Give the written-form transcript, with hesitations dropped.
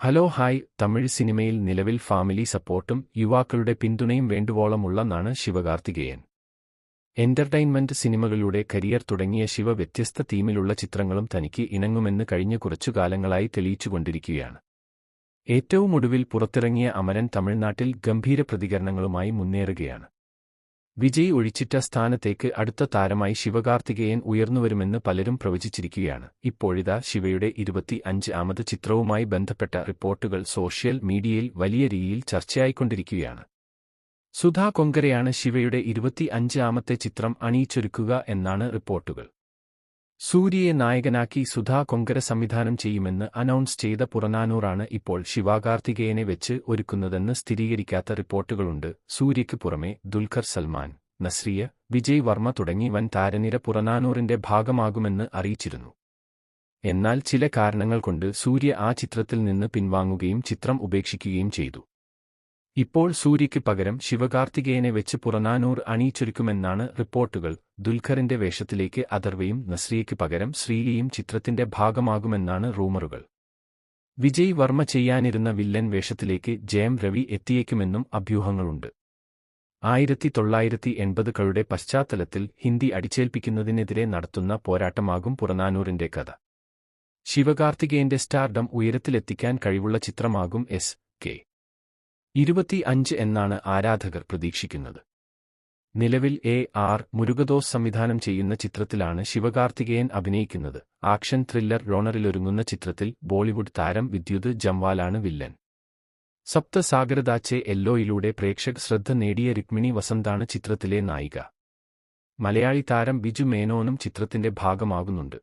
Hello hi Tamil സിനിമയിൽ നിലവിൽ family സപ്പോർട്ടും യുവാക്കളുടെ പിന്തുണയും വേണ്ടുവോളമുള്ളതാണ് ശിവകാർത്തികേയൻ. എന്റർടൈൻമെന്റ് സിനിമകളിലൂടെ കരിയർ തുടങ്ങിയ ശിവ വ്യത്യസ്ത തീമിലുള്ള ചിത്രങ്ങളും തനിക്ക് ഇണങ്ങുമെന്ന് കഴിഞ്ഞ കുറച്ചുകാലങ്ങളായി തെളിയിച്ചുകൊണ്ടിരിക്കുകയാണ്. ഏറ്റവും ഒടുവിൽ പുറത്തിറങ്ങിയ അമരൻ തമിഴ്നാട്ടിൽ ഗംഭീര പ്രതികരണങ്ങളുമായി മുന്നേറുകയാണ്. വിജയ് ഒഴിച്ചിട്ട സ്ഥാനത്തേക്ക് അടുത്ത താരമായി ശിവകാർത്തികേയൻ ഉയർന്നുവരുമെന്ന് പലരും പ്രവചിച്ചിരിക്കുകയാണ്. ഇപ്പോഴിതാ ശിവയുടെ 25-ാമത് ചിത്രവുമായി ബന്ധപ്പെട്ട റിപ്പോർട്ടുകൾ സോഷ്യൽ മീഡിയയിൽ വലിയ രീതിയിൽ ചർച്ചയായിക്കൊണ്ടിരിക്കുകയാണ്. സുധാ കൊങ്കരയാണ് ശിവയുടെ 25-ാമത്തെ ചിത്രം അണിയിച്ചൊരുക്കുക എന്നാണ് റിപ്പോർട്ടുകൾ. സൂര്യയെ നായകനാക്കി സുധാ കൊങ്കര സംവിധാനം ചെയ്യുമെന്ന് അനൗൺസ് ചെയ്ത പുറനാനൂറാണ് ഇപ്പോൾ ശിവകാർത്തികേയനെ വെച്ച് ഒരുക്കുന്നതെന്ന് സ്ഥിരീകരിക്കാത്ത റിപ്പോർട്ടുകളുണ്ട്. സൂര്യയ്ക്ക് പുറമെ ദുൽഖർ സൽമാൻ, നസ്രിയ, വിജയ് വർമ്മ തുടങ്ങി വൻ താരനിര പുറനാനൂറിന്റെ ഭാഗമാകുമെന്ന് അറിയിച്ചിരുന്നു. എന്നാൽ ചില കാരണങ്ങൾ കൊണ്ട് സൂര്യ ആ ചിത്രത്തിൽ നിന്ന് പിൻവാങ്ങുകയും ചിത്രം ഉപേക്ഷിക്കുകയും ചെയ്തു. ഇപ്പോൾ സൂര്യയ്ക്ക് പകരം ശിവകാർത്തികേയനെ വെച്ച് പുറനാനൂർ അണിയിച്ചൊരുക്കുമെന്നാണ് റിപ്പോർട്ടുകൾ. ദുൽഖറിന്റെ വേഷത്തിലേക്ക് അഥർവയും നസ്രിയയ്ക്ക് പകരം ശ്രീലിയും ചിത്രത്തിന്റെ ഭാഗമാകുമെന്നാണ് റൂമറുകൾ. വിജയ് വർമ്മ ചെയ്യാനിരുന്ന വില്ലൻ വേഷത്തിലേക്ക് ജയം രവി എത്തിയേക്കുമെന്നും അഭ്യൂഹങ്ങളുണ്ട്. 1980കളുടെ പശ്ചാത്തലത്തിൽ ഹിന്ദി അടിച്ചേൽപ്പിക്കുന്നതിനെതിരെ നടത്തുന്ന പോരാട്ടമാകും പുറനാനൂറിന്റെ കഥ. ശിവകാർത്തികേയന്റെ സ്റ്റാർഡം ഉയരത്തിലെത്തിക്കാൻ കഴിവുള്ള ചിത്രമാകും SK 25 എന്നാണ് ആരാധകർ പ്രതീക്ഷിക്കുന്നത്. നിലവിൽ AR മുരുകദോസ് സംവിധാനം ചെയ്യുന്ന ചിത്രത്തിലാണ് ശിവകാർത്തികേയൻ അഭിനയിക്കുന്നത്. ആക്ഷൻ ത്രില്ലർ റോണറിലൊരുങ്ങുന്ന ചിത്രത്തിൽ ബോളിവുഡ് താരം വിദ്യുത് ജംവാലാണ് വില്ലൻ. സപ്ത സാഗരദാച്ചെ എല്ലോയിലൂടെ പ്രേക്ഷക ശ്രദ്ധ നേടിയ രുക്മിണി വസന്താണ് ചിത്രത്തിലെ നായിക. മലയാളി താരം ബിജു മേനോനും ചിത്രത്തിന്റെ ഭാഗമാകുന്നുണ്ട്.